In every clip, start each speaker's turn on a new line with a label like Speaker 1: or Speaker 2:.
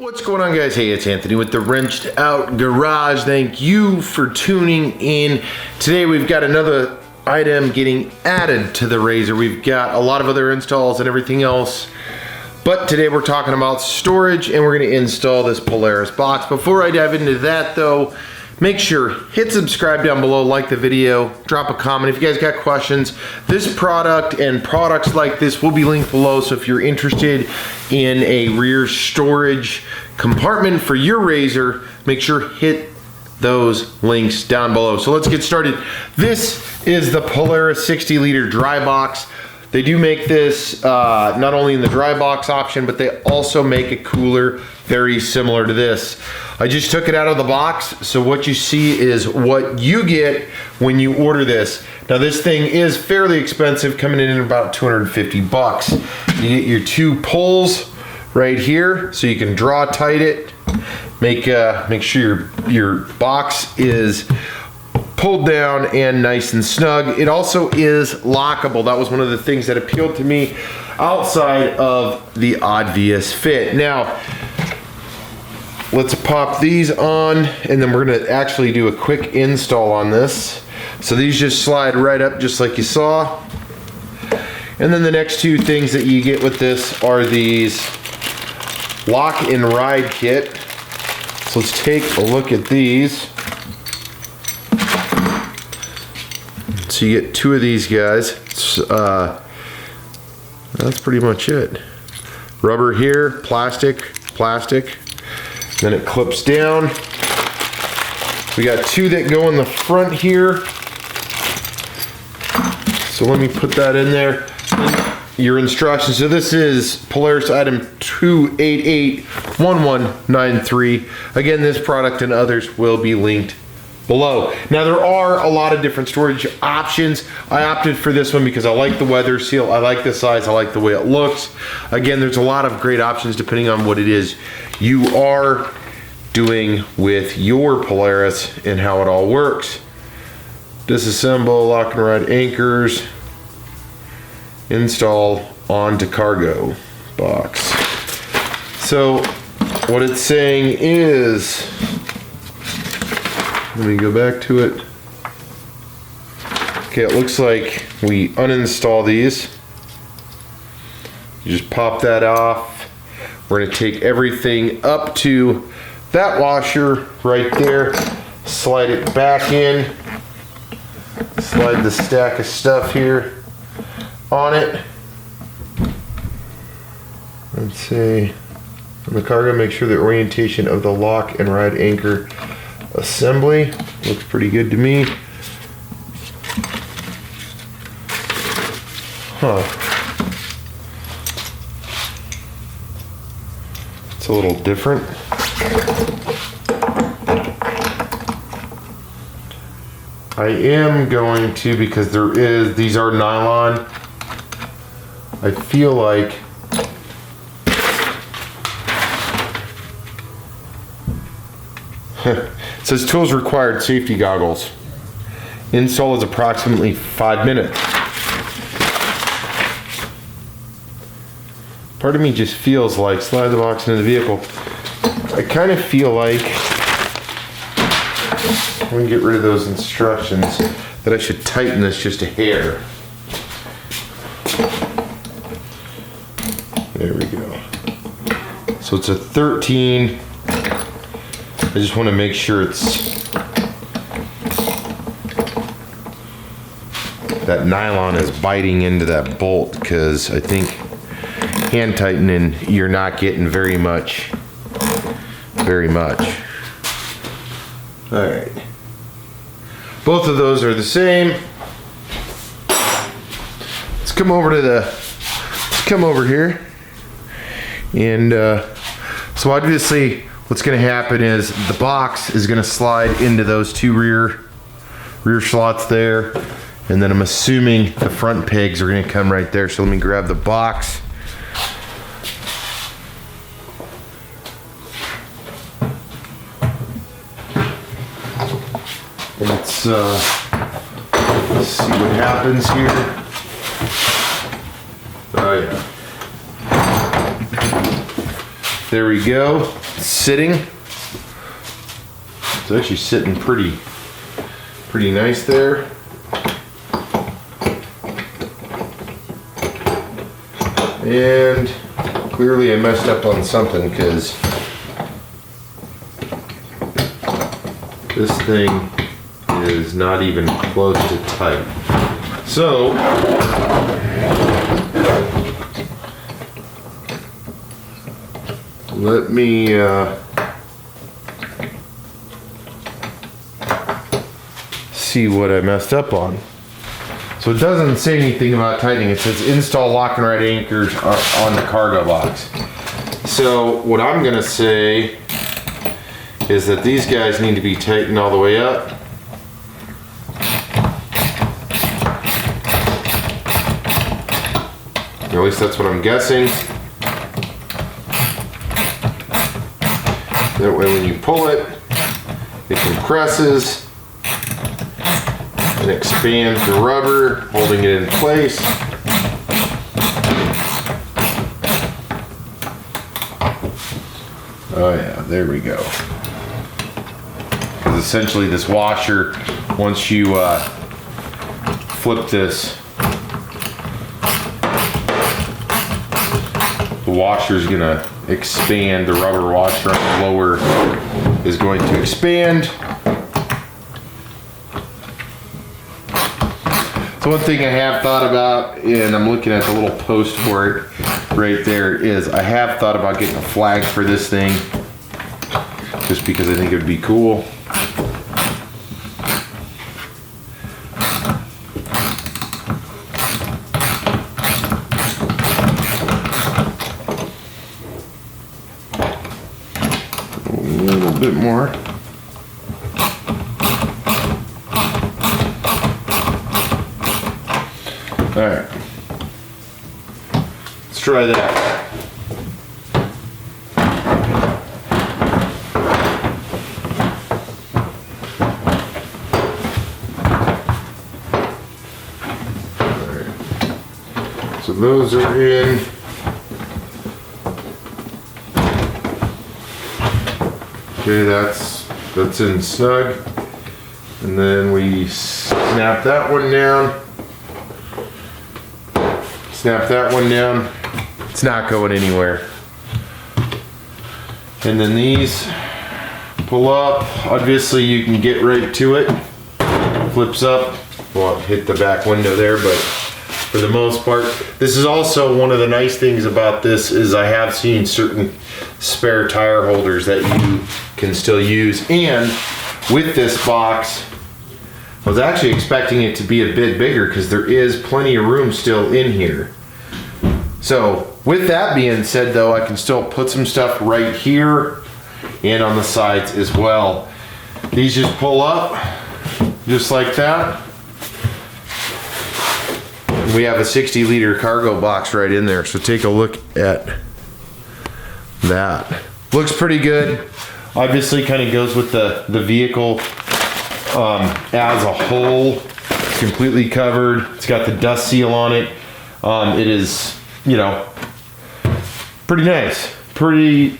Speaker 1: What's going on, guys? Hey, it's Anthony with the Wrenched Out Garage. Thank you for tuning in. Today we've got another item getting added to the RZR. We've got a lot of other installs and everything else, but today we're talking about storage and we're going to install this Polaris box. Before I dive into that though, make sure, hit subscribe down below, like the video, drop a comment. If you guys got questions, this product and products like this will be linked below. So if you're interested in a rear storage compartment for your RZR, make sure hit those links down below. So let's get started. This is the Polaris 60 liter dry box. They do make this not only in the dry box option, but they also make a cooler very similar to this. I just took it out of the box, so what you see is what you get when you order this. Now this thing is fairly expensive, coming in at about 250 bucks. You get your two pulls right here, so you can draw tight it. Make sure your box is pulled down and nice and snug. It also is lockable. That was one of the things that appealed to me outside of the obvious fit. Now, let's pop these on and then we're gonna actually do a quick install on this. So these just slide right up just like you saw. And then the next two things that you get with this are these lock and ride kit. So let's take a look at these. So you get two of these guys. That's pretty much it. Rubber here, plastic. Then it clips down. We got two that go in the front here. So let me put that in there. Your instructions. So this is Polaris item 2881193. Again, this product and others will be linked below. Now there are a lot of different storage options. I opted for this one because I like the weather seal, I like the size, I like the way it looks. Again, there's a lot of great options depending on what it is you are doing with your Polaris and how it all works. Disassemble, lock and ride anchors, install onto cargo box. So what it's saying is, let me go back to it. Okay, it looks like we uninstall these. You just pop that off. We're gonna take everything up to that washer right there, slide it back in, slide the stack of stuff here on it. Let's see, on the cargo, make sure the orientation of the lock and ride anchor assembly looks pretty good to me. It's a little different. I am going to, because these are nylon, I feel like it says tools required, safety goggles. Install is approximately 5 minutes. Part of me just feels like, slide the box into the vehicle. I kind of feel like, let me get rid of those instructions, that I should tighten this just a hair. There we go. So it's a 13. I just want to make sure that nylon is biting into that bolt, because I think hand tightening, you're not getting very much. All right. Both of those are the same. Let's come over here. And so obviously what's going to happen is the box is going to slide into those two rear slots there, and then I'm assuming the front pegs are going to come right there. So let me grab the box. Let's see what happens here. Oh yeah. There we go. Sitting. It's actually sitting pretty nice there. And clearly I messed up on something because this thing is not even close to tight. So let me see what I messed up on. So it doesn't say anything about tightening. It says install lock and ride anchors on the cargo box. So what I'm gonna say is that these guys need to be tightened all the way up. At least that's what I'm guessing. That way when you pull it, it compresses and expands the rubber, holding it in place. Oh yeah, there we go. Because essentially this washer, once you flip this, the washer is gonna expand. The rubber washer on the lower is going to expand. So one thing I have thought about, and I'm looking at the little post for it right there, is I have thought about getting a flag for this thing, just because I think it would be cool. A little bit more. All right, let's try that. All right. So those are in. Okay, that's in snug, and then we snap that one down. Snap that one down. It's not going anywhere. And then these pull up. Obviously you can get right to it. Flips up. Well, hit the back window there, but for the most part, this is also one of the nice things about this is I have seen certain spare tire holders that you can still use. And with this box, I was actually expecting it to be a bit bigger because there is plenty of room still in here. So with that being said though, I can still put some stuff right here and on the sides as well. These just pull up just like that. And we have a 60 liter cargo box right in there. So take a look at that. Looks pretty good. Obviously kind of goes with the vehicle as a whole. It's completely covered. It's got the dust seal on it. It is, you know, pretty nice. Pretty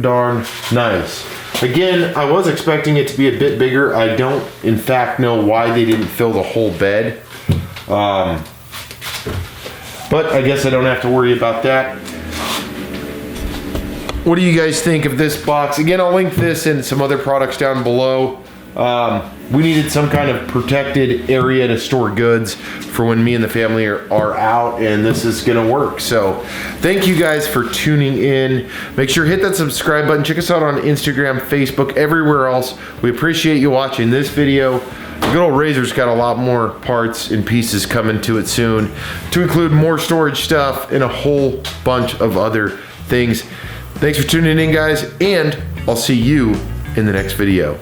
Speaker 1: darn nice. Again, I was expecting it to be a bit bigger. I don't, in fact, know why they didn't fill the whole bed. But I guess I don't have to worry about that. What do you guys think of this box? Again, I'll link this and some other products down below. We needed some kind of protected area to store goods for when me and the family are out, and this is gonna work. So thank you guys for tuning in. Make sure to hit that subscribe button. Check us out on Instagram, Facebook, everywhere else. We appreciate you watching this video. The good old RZR's got a lot more parts and pieces coming to it soon, to include more storage stuff and a whole bunch of other things. Thanks for tuning in, guys, and I'll see you in the next video.